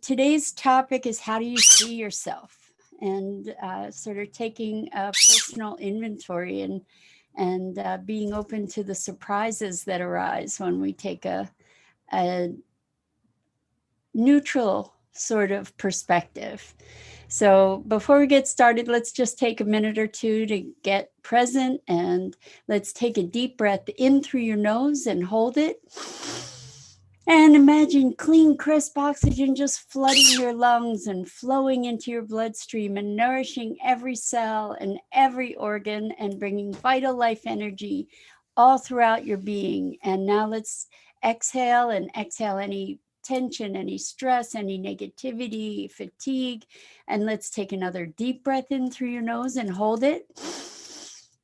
Today's topic is how do you see yourself, and sort of taking a personal inventory and being open to the surprises that arise when we take a neutral sort of perspective. So before we get started, let's just take a minute or two to get present, and let's take a deep breath in through your nose and hold it. And imagine clean, crisp oxygen just flooding your lungs and flowing into your bloodstream and nourishing every cell and every organ and bringing vital life energy all throughout your being. And now let's exhale any tension, any stress, any negativity, fatigue. And let's take another deep breath in through your nose and hold it.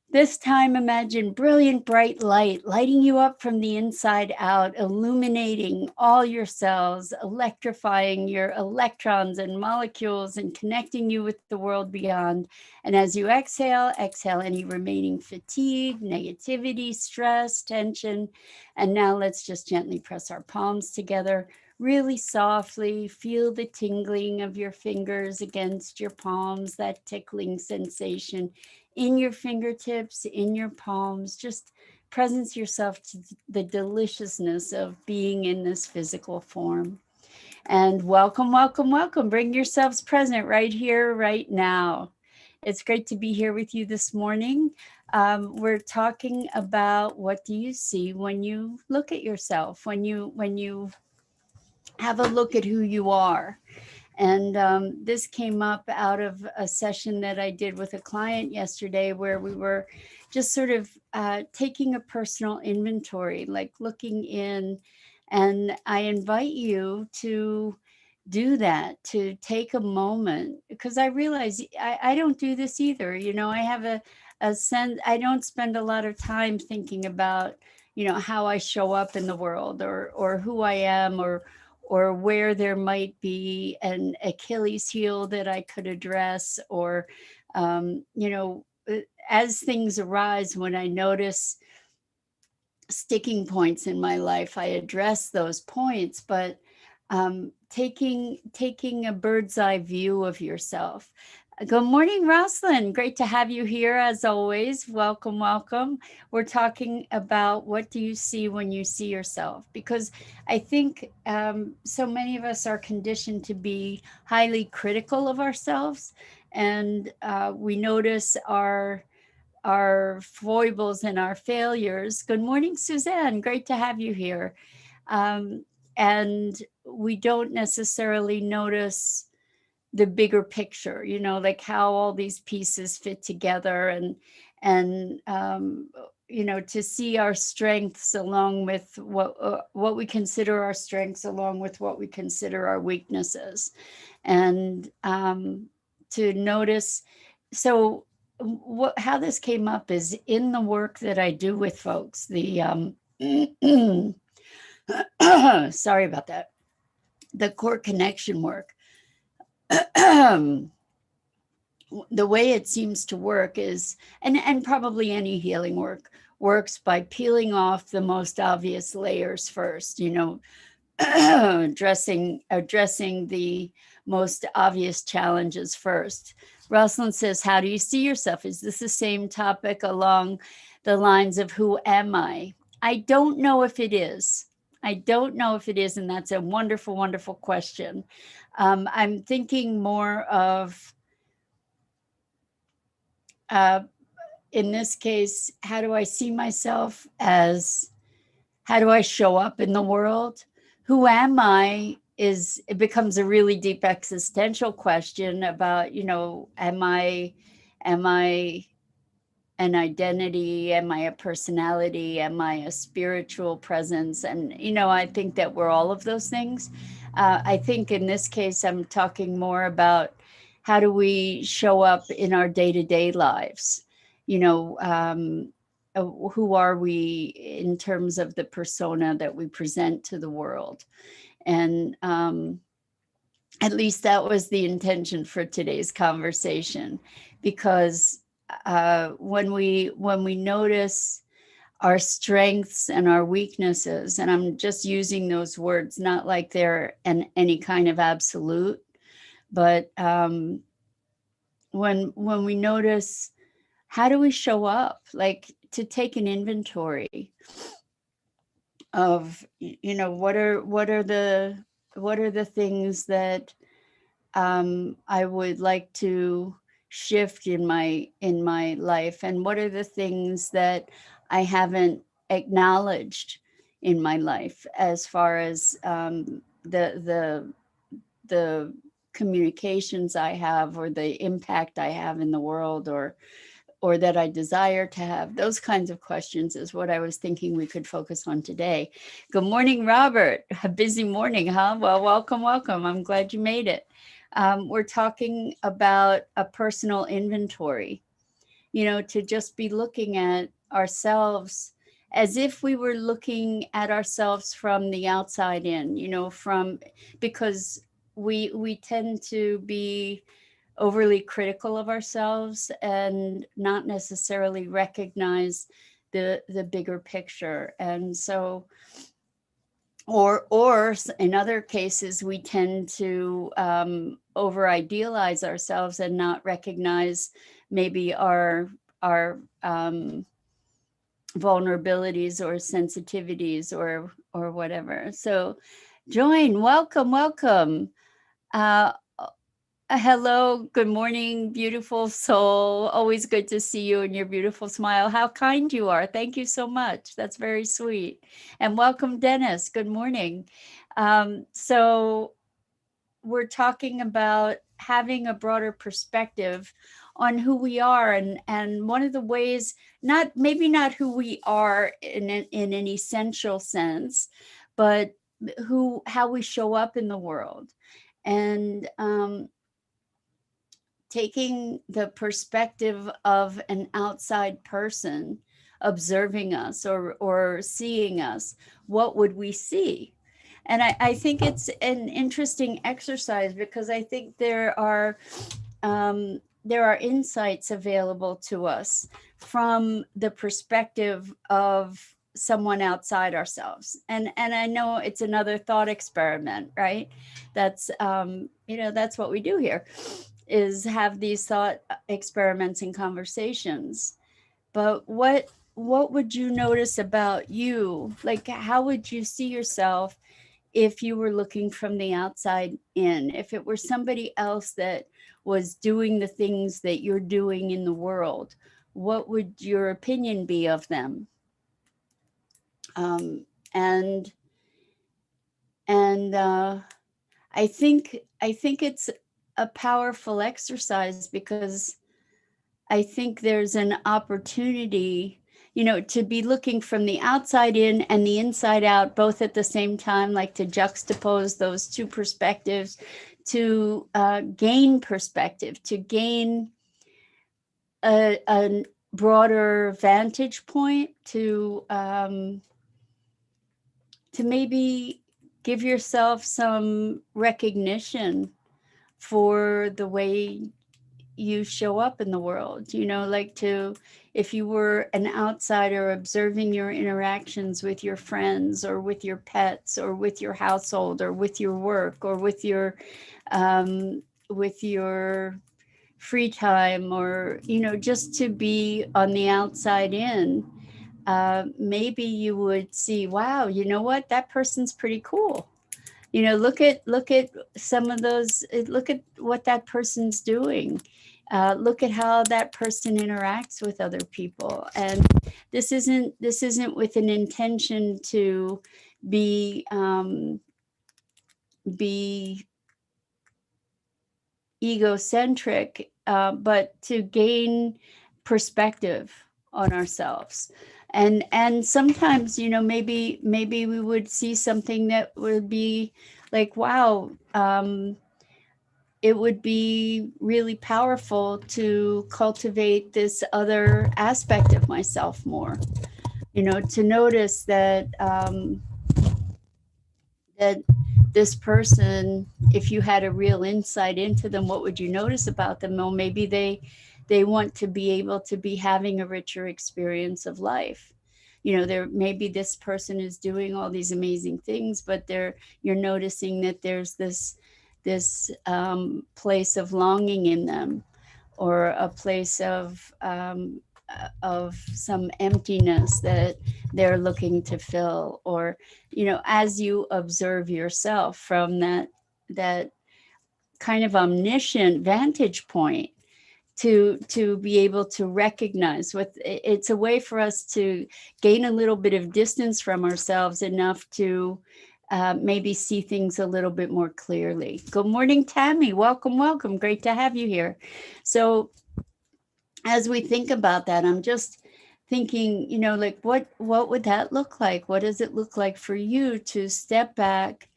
This time, imagine brilliant, bright light lighting you up from the inside out, illuminating all your cells, electrifying your electrons and molecules, and connecting you with the world beyond. And as you exhale any remaining fatigue, negativity, stress, tension. And now let's just gently press our palms together. Really softly feel the tingling of your fingers against your palms, that tickling sensation in your fingertips, in your palms. Just presence yourself to the deliciousness of being in this physical form. And welcome, welcome, welcome. Bring yourselves present right here, right now. It's great to be here with you this morning. We're talking about what do you see when you look at yourself, when you have a look at who you are. And this came up out of a session that I did with a client yesterday, where we were just sort of taking a personal inventory, like looking in. And I invite you to do that, to take a moment, because I realize I don't do this either. I have a sense, I don't spend a lot of time thinking about, how I show up in the world, or who I am, or where there might be an Achilles heel that I could address, or, as things arise, when I notice sticking points in my life, I address those points. But taking a bird's eye view of yourself. Good morning, Rosalind. Great to have you here as always. Welcome, welcome. We're talking about what do you see when you see yourself? Because I think so many of us are conditioned to be highly critical of ourselves, and we notice our foibles and our failures. Good morning, Suzanne. Great to have you here. And we don't necessarily notice the bigger picture, like how all these pieces fit together, and to see our strengths along with what we consider our strengths, along with what we consider our weaknesses, and to notice. So how this came up is in the work that I do with folks, the sorry about that, the core connection work. The way it seems to work is, and probably any healing work works by peeling off the most obvious layers first, addressing the most obvious challenges first. Rosalind says, how do you see yourself? Is this the same topic along the lines of who am I? I don't know if it is. And that's a wonderful, wonderful question. I'm thinking more of, in this case, how do I see myself as, how do I show up in the world? Who am I? It becomes a really deep existential question about, am I an identity? Am I a personality? Am I a spiritual presence? And, I think that we're all of those things. I think in this case, I'm talking more about how do we show up in our day-to-day lives? Who are we in terms of the persona that we present to the world? And at least that was the intention for today's conversation, because when we notice our strengths and our weaknesses. And I'm just using those words, not like they're any kind of absolute, but when we notice, how do we show up? Like, to take an inventory of, what are the things that I would like to shift in my life, and what are the things that I haven't acknowledged in my life, as far as the communications I have, or the impact I have in the world, or that I desire to have. Those kinds of questions is what I was thinking we could focus on today. Good morning, Robert. A busy morning, huh? Well, welcome. I'm glad you made it. We're talking about a personal inventory, to just be looking at ourselves as if we were looking at ourselves from the outside in, because we tend to be overly critical of ourselves and not necessarily recognize the bigger picture. And so, or in other cases, we tend to over idealize ourselves and not recognize maybe our vulnerabilities or sensitivities or whatever. So join, welcome. Hello, good morning, beautiful soul. Always good to see you and your beautiful smile. How kind you are. Thank you so much. That's very sweet. And welcome, Dennis. Good morning. So we're talking about having a broader perspective on who we are, and one of the ways, maybe not who we are in an essential sense, but how we show up in the world. And taking the perspective of an outside person observing us or seeing us, what would we see? And I think it's an interesting exercise, because I think there are insights available to us from the perspective of someone outside ourselves. And I know it's another thought experiment, right? That's that's what we do here, is have these thought experiments and conversations. But what would you notice about you? Like, how would you see yourself if you were looking from the outside in? If it were somebody else that was doing the things that you're doing in the world, what would your opinion be of them? And I think it's a powerful exercise, because I think there's an opportunity, to be looking from the outside in and the inside out, both at the same time, like to juxtapose those two perspectives, to gain perspective, to gain a broader vantage point, to maybe give yourself some recognition for the way you show up in the world, like if you were an outsider observing your interactions with your friends, or with your pets, or with your household, or with your work, or with your free time, or just to be on the outside in, maybe you would see, wow, you know what, that person's pretty cool. Look at some of those, look at what that person's doing. Look at how that person interacts with other people. And this isn't with an intention to be egocentric, but to gain perspective on ourselves. And sometimes, maybe we would see something that would be like, wow, it would be really powerful to cultivate this other aspect of myself more, to notice that that this person, if you had a real insight into them, what would you notice about them? Well, maybe they want to be able to be having a richer experience of life. there maybe this person is doing all these amazing things, but you're noticing that there's this place of longing in them, or a place of some emptiness that they're looking to fill. Or as you observe yourself from that kind of omniscient vantage point, to be able to recognize it's a way for us to gain a little bit of distance from ourselves, enough to maybe see things a little bit more clearly. Good morning, Tammy. Welcome. Great to have you here. So as we think about that, I'm just thinking, like what would that look like? What does it look like for you to step back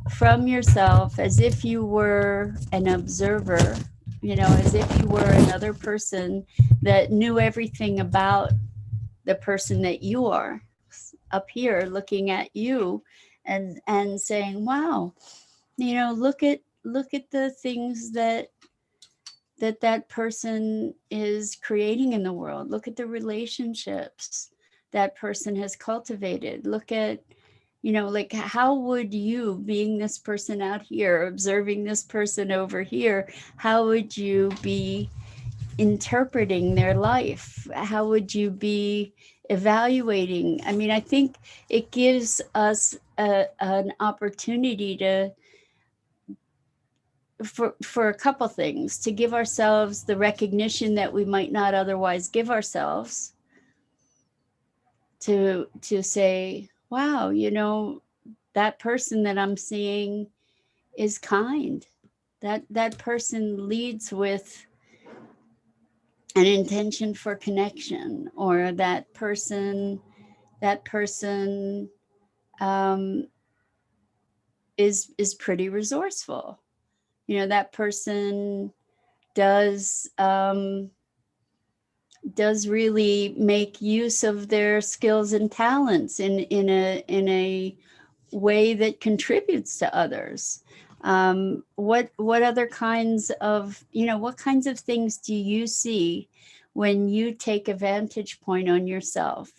from yourself as if you were an observer, as if you were another person that knew everything about the person that you are, up here looking at you, and saying, wow, look at the things that person is creating in the world. Look at the relationships that person has cultivated. Look at, like, how would you, being this person out here, observing this person over here, how would you be interpreting their life? How would you be evaluating? I mean, I think it gives us an opportunity for a couple things, to give ourselves the recognition that we might not otherwise give ourselves, to say, wow, that person that I'm seeing is kind. That person leads with an intention for connection, or that person um, is pretty resourceful. That person does really make use of their skills and talents in a way that contributes to others. What other kinds of what kinds of things do you see when you take a vantage point on yourself?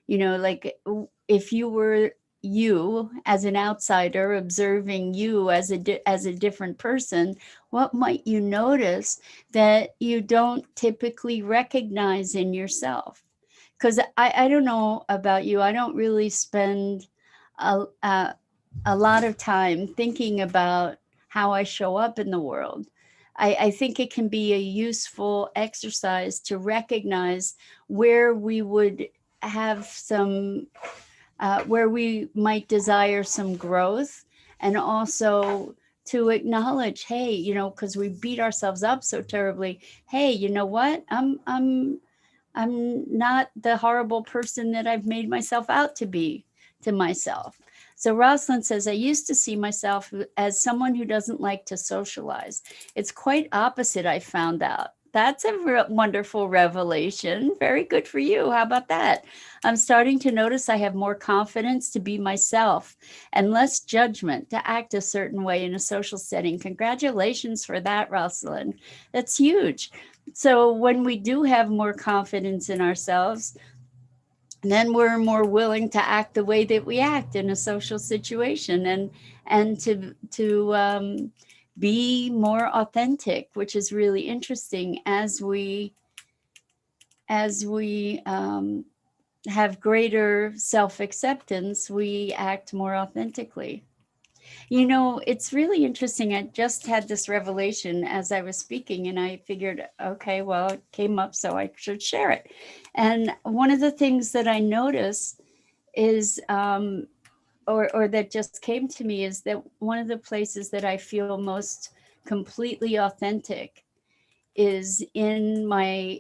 Like, if you were you as an outsider observing you as a different person, what might you notice that you don't typically recognize in yourself? Because I don't know about you, I don't really spend a lot of time thinking about how I show up in the world. I think it can be a useful exercise to recognize where we would have some, where we might desire some growth, and also to acknowledge, hey, because we beat ourselves up so terribly. Hey, you know what? I'm not the horrible person that I've made myself out to be to myself. So Rosalind says, I used to see myself as someone who doesn't like to socialize. It's quite opposite, I found out. That's a wonderful revelation. Very good for you. How about that? I'm starting to notice I have more confidence to be myself and less judgment to act a certain way in a social setting. Congratulations for that, Rosalind. That's huge. So when we do have more confidence in ourselves, then we're more willing to act the way that we act in a social situation, and to be more authentic, which is really interesting. As we have greater self-acceptance, we act more authentically. It's really interesting. I just had this revelation as I was speaking, and I figured, okay, well, it came up, so I should share it. And one of the things that I noticed is, or that just came to me, is that one of the places that I feel most completely authentic is in my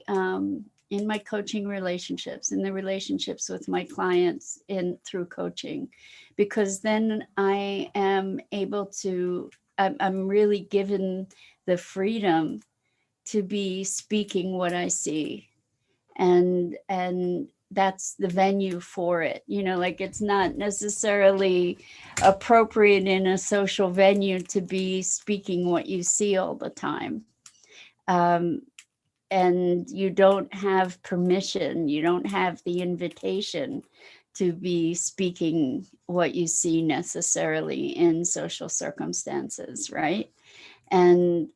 coaching relationships, in the relationships with my clients in through coaching, because then I am able to, I'm really given the freedom to be speaking what I see, and that's the venue for it. Like, it's not necessarily appropriate in a social venue to be speaking what you see all the time. um, and you don't have permission, you don't have the invitation to be speaking what you see necessarily in social circumstances, right? And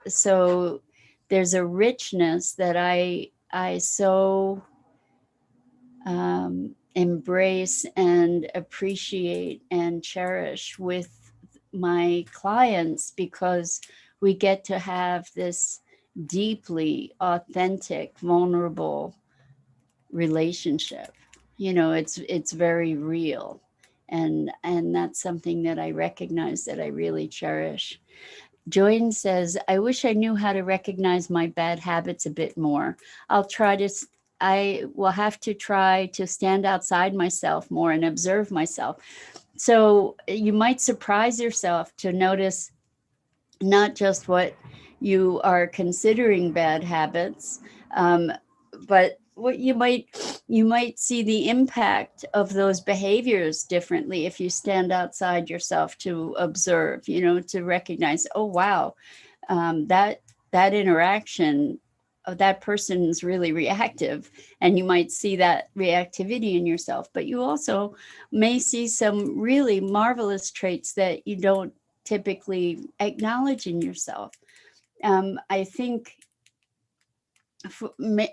so there's a richness that I so embrace and appreciate and cherish with my clients, because we get to have this deeply authentic, vulnerable relationship. You know, it's very real, and that's something that I recognize, that I really cherish. Joyne says, I wish I knew how to recognize my bad habits a bit more. I'll try to, I will have to try to stand outside myself more and observe myself. So you might surprise yourself to notice not just what you are considering bad habits, but what you might see the impact of those behaviors differently if you stand outside yourself to observe, you know, to recognize, oh wow, that interaction, that person's really reactive, and you might see that reactivity in yourself, but you also may see some really marvelous traits that you don't typically acknowledge in yourself. I think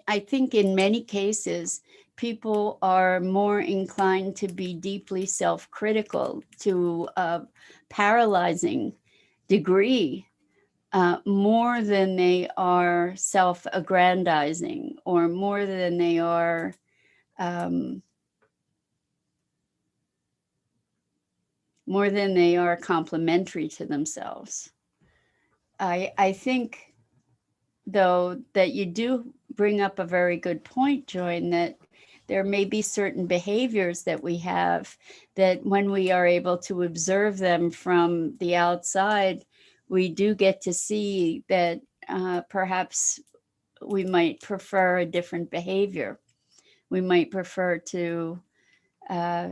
I think in many cases, people are more inclined to be deeply self-critical to a paralyzing degree, more than they are self-aggrandizing, or more than they are complimentary to themselves. I think, though, that you do bring up a very good point, Joyne, that there may be certain behaviors that we have that when we are able to observe them from the outside, we do get to see that perhaps we might prefer a different behavior. We might prefer to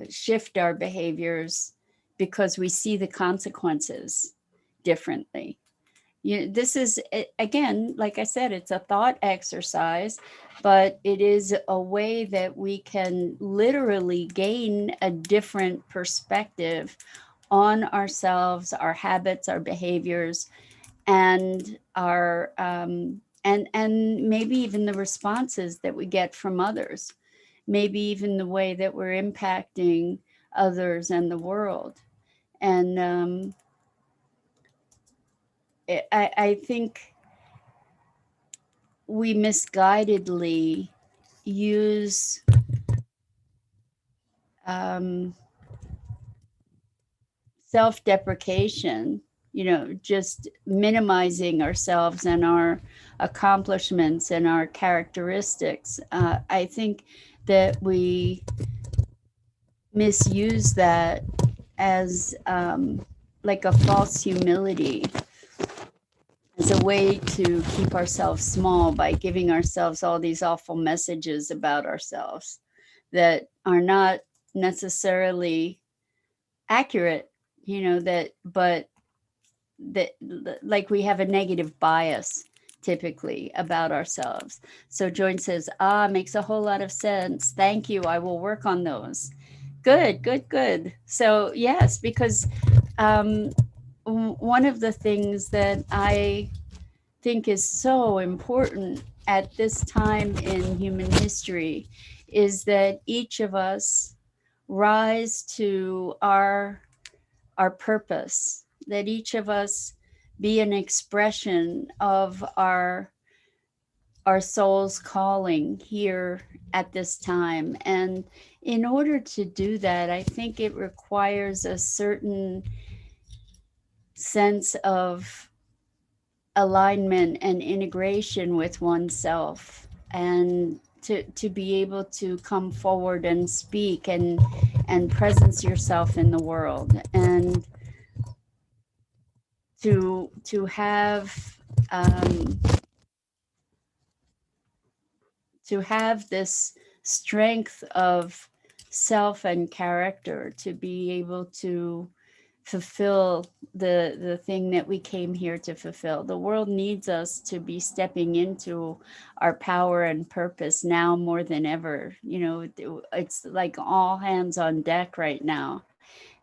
shift our behaviors because we see the consequences differently. This is, again, like I said, it's a thought exercise, but it is a way that we can literally gain a different perspective on ourselves, our habits, our behaviors, and our and maybe even the responses that we get from others, maybe even the way that we're impacting others and the world. And I think we misguidedly use self-deprecation, you know, just minimizing ourselves and our accomplishments and our characteristics. I think that we misuse that as like a false humility, as a way to keep ourselves small by giving ourselves all these awful messages about ourselves that are not necessarily accurate, you know, that, but that, like, we have a negative bias typically about ourselves. So Joyne says, makes a whole lot of sense. Thank you. I will work on those. Good, good, good. So yes, because one of the things that I think is so important at this time in human history is that each of us rise to our purpose, that each of us be an expression of our soul's calling here at this time. And in order to do that, I think it requires a certain sense of alignment and integration with oneself, and to be able to come forward and speak and presence yourself in the world, and to have this strength of self and character, to be able to fulfill the thing that we came here to fulfill. The world needs us to be stepping into our power and purpose now more than ever. It's like all hands on deck right now,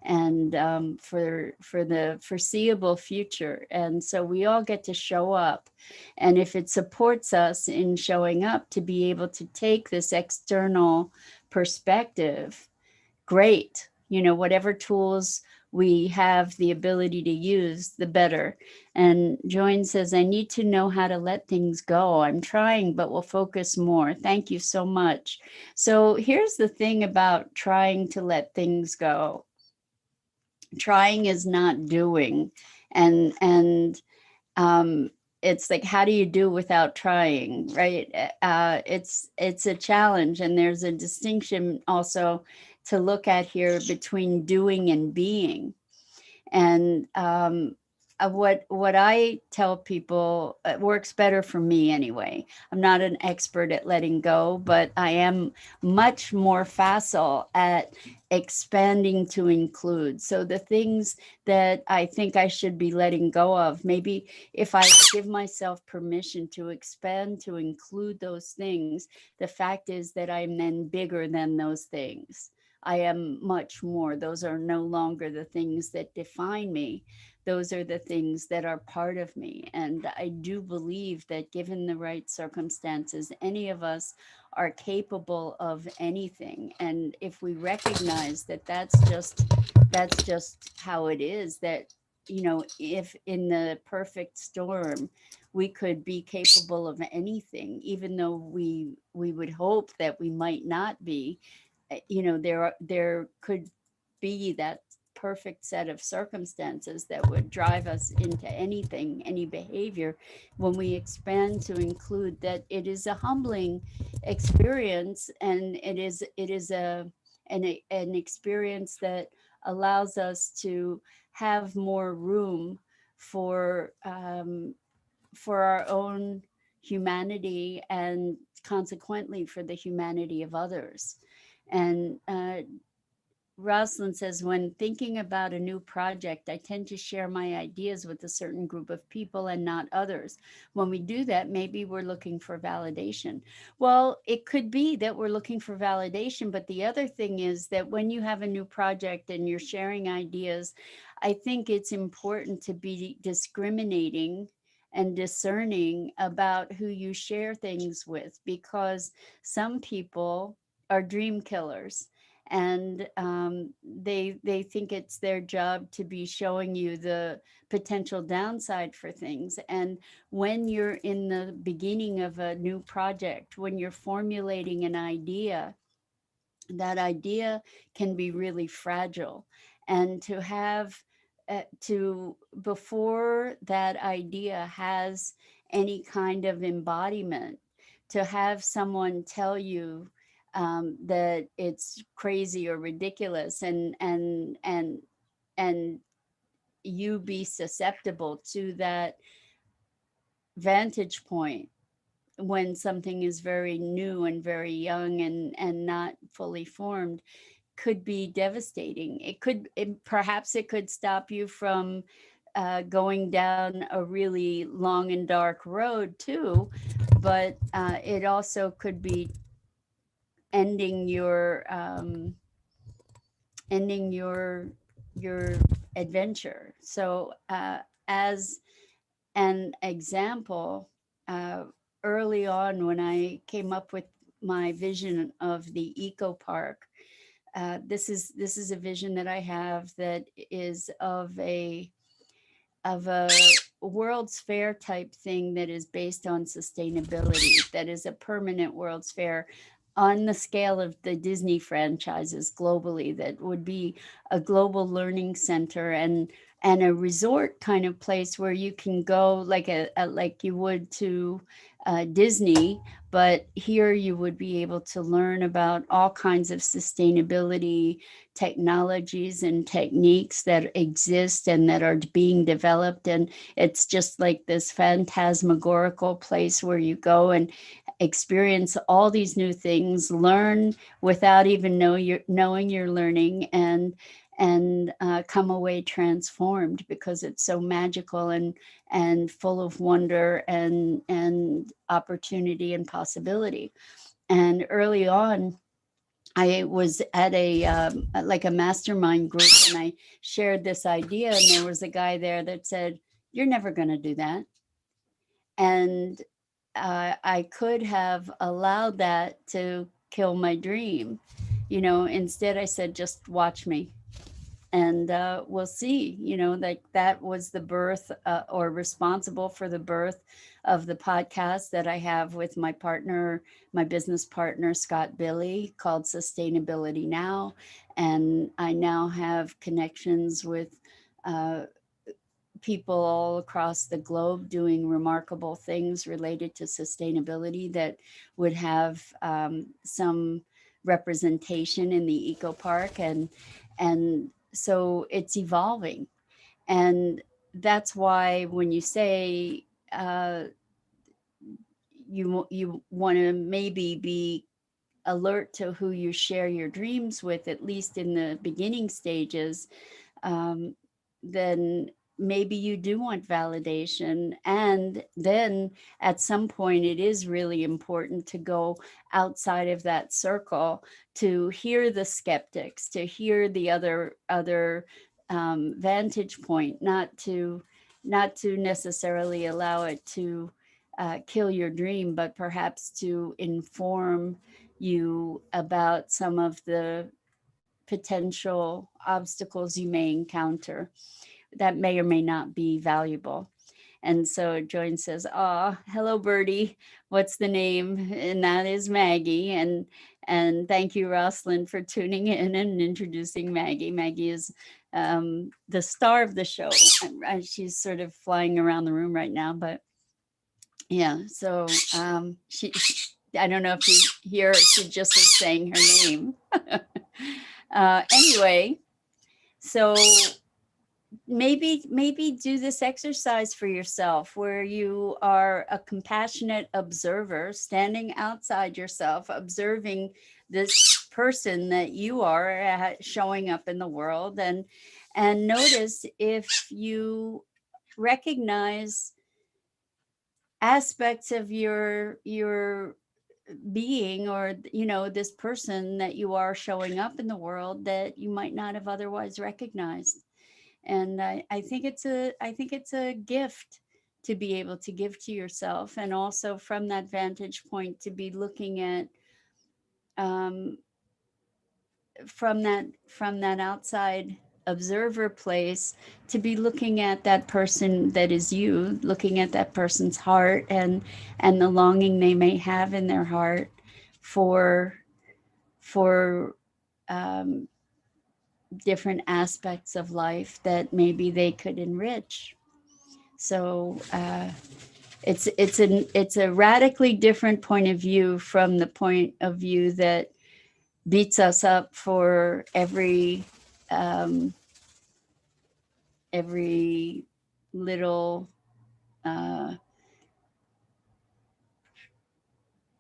and for the foreseeable future. And so we all get to show up, and if it supports us in showing up to be able to take this external perspective, great. Whatever tools we have the ability to use, the better. And Joyne says, I need to know how to let things go. I'm trying, but will focus more. Thank you so much. So here's the thing about trying to let things go. Trying is not doing. And it's like, how do you do without trying, right? It's a challenge, and there's a distinction also to look at here between doing and being. And what I tell people, works better for me anyway. I'm not an expert at letting go, but I am much more facile at expanding to include. So the things that I think I should be letting go of, maybe if I give myself permission to expand to include those things, the fact is that I'm then bigger than those things. I am much more. Those are no longer the things that define me. Those are the things that are part of me. And I do believe that given the right circumstances, any of us are capable of anything. And if we recognize that that's just how it is, that, if in the perfect storm, we could be capable of anything, even though we would hope that we might not be. There could be that perfect set of circumstances that would drive us into anything, any behavior, when we expand to include that it is a humbling experience, and an experience that allows us to have more room for our own humanity, and consequently for the humanity of others. And Rosalind says, when thinking about a new project, I tend to share my ideas with a certain group of people and not others. When we do that, maybe we're looking for validation. Well, it could be that we're looking for validation, but the other thing is that when you have a new project and you're sharing ideas, I think it's important to be discriminating and discerning about who you share things with, because some people are dream killers, and they think it's their job to be showing you the potential downside for things. And when you're in the beginning of a new project, when you're formulating an idea, that idea can be really fragile. And to have before that idea has any kind of embodiment, to have someone tell you that it's crazy or ridiculous, and you be susceptible to that vantage point when something is very new and very young and not fully formed, could be devastating. Perhaps it could stop you from going down a really long and dark road too, but it also could be ending your adventure. So as an example, early on when I came up with my vision of the eco park, this is a vision that I have that is of a World's Fair type thing that is based on sustainability, that is a permanent World's Fair on the scale of the Disney franchises globally, that would be a global learning center and a resort kind of place where you can go like like you would to Disney, but here you would be able to learn about all kinds of sustainability technologies and techniques that exist and that are being developed. And it's just like this phantasmagorical place where you go and experience all these new things, learn without even knowing you're learning, and come away transformed, because it's so magical and full of wonder and opportunity and possibility. And early on, I was at a like a mastermind group, and I shared this idea, and there was a guy there that said, "You're never going to do that." And I could have allowed that to kill my dream. Instead I said, just watch me, and we'll see. Like that was the birth, or responsible for the birth of the podcast that I have with my partner, my business partner, Scott Billy, called Sustainability Now. And I now have connections with people all across the globe doing remarkable things related to sustainability that would have some representation in the eco park. And so it's evolving. And that's why when you say you want to maybe be alert to who you share your dreams with, at least in the beginning stages, then maybe you do want validation. And then at some point, it is really important to go outside of that circle, to hear the skeptics, to hear the other vantage point, not to necessarily allow it to kill your dream, but perhaps to inform you about some of the potential obstacles you may encounter that may or may not be valuable. And so Joyce says, "Oh, hello, Birdie. What's the name?" And that is Maggie. And thank you, Rosalind, for tuning in and introducing Maggie. Maggie is the star of the show. She's sort of flying around the room right now, but yeah. So she I don't know if you hear, she just was saying her name. Anyway, so maybe do this exercise for yourself, where you are a compassionate observer standing outside yourself, observing this person that you are showing up in the world, and notice if you recognize aspects of your being, or this person that you are showing up in the world that you might not have otherwise recognized. And I think it's a gift to be able to give to yourself, and also from that vantage point to be looking at um, from that outside observer place, to be looking at that person that is you, looking at that person's heart, and the longing they may have in their heart for um, different aspects of life that maybe they could enrich. So it's a radically different point of view from the point of view that beats us up for um, every little well,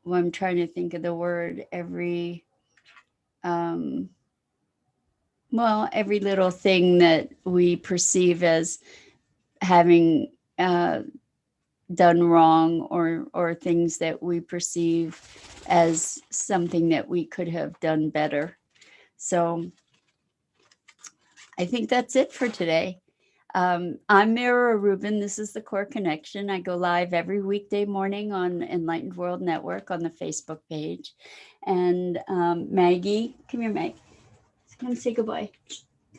I'm trying to think of the word, um, every little thing that we perceive as having done wrong, or things that we perceive as something that we could have done better. So I think that's it for today. I'm Mira Rubin. This is the Core Connection. I go live every weekday morning on Enlightened World Network on the Facebook page. And Maggie, come here, Meg. Come say goodbye.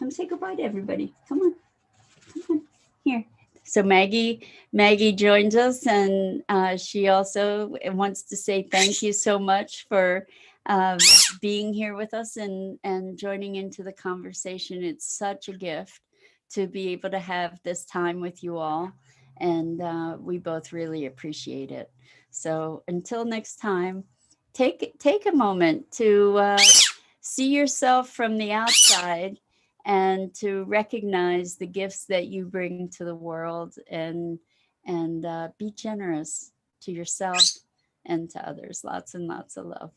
Come say goodbye to everybody. Come on. Come on. Here. So Maggie joins us, and she also wants to say thank you so much for being here with us and joining into the conversation. It's such a gift to be able to have this time with you all, and we both really appreciate it. So until next time, take a moment to see yourself from the outside, and to recognize the gifts that you bring to the world, and be generous to yourself and to others. Lots and lots of love.